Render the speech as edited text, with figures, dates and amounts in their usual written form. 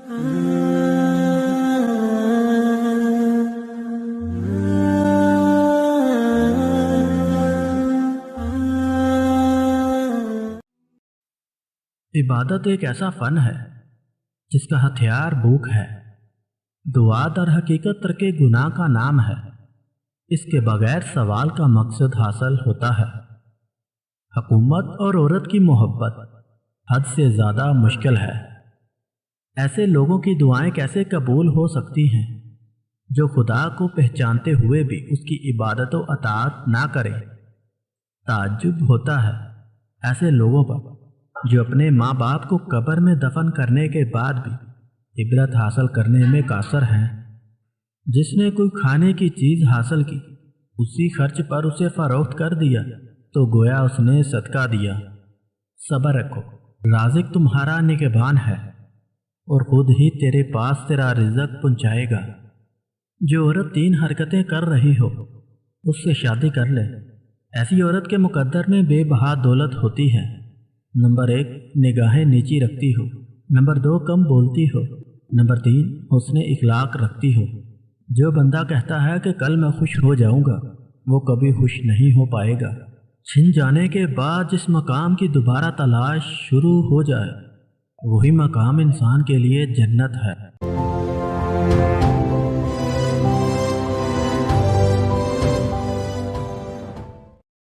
عبادت ایک ایسا فن ہے جس کا ہتھیار بھوک ہے۔ دعا در حقیقت ترک گناہ کا نام ہے۔ اس کے بغیر سوال کا مقصد حاصل ہوتا ہے۔ حکومت اور عورت کی محبت حد سے زیادہ مشکل ہے۔ ایسے لوگوں کی دعائیں کیسے قبول ہو سکتی ہیں جو خدا کو پہچانتے ہوئے بھی اس کی عبادت و اطاعت نہ کریں؟ تعجب ہوتا ہے ایسے لوگوں پر جو اپنے ماں باپ کو قبر میں دفن کرنے کے بعد بھی عبرت حاصل کرنے میں قاصر ہیں۔ جس نے کوئی کھانے کی چیز حاصل کی، اسی خرچ پر اسے فروخت کر دیا تو گویا اس نے صدقہ دیا۔ صبر رکھو، رازق تمہارا نگہبان ہے اور خود ہی تیرے پاس تیرا رزق پہنچائے گا۔ جو عورت 3 حرکتیں کر رہی ہو اس سے شادی کر لے۔ ایسی عورت کے مقدر میں بے بہا دولت ہوتی ہے۔ نمبر 1، نگاہیں نیچی رکھتی ہو۔ نمبر 2، کم بولتی ہو۔ نمبر 3، حسن اخلاق رکھتی ہو۔ جو بندہ کہتا ہے کہ کل میں خوش ہو جاؤں گا، وہ کبھی خوش نہیں ہو پائے گا۔ چھن جانے کے بعد جس مقام کی دوبارہ تلاش شروع ہو جائے، وہی مقام انسان کے لیے جنت ہے۔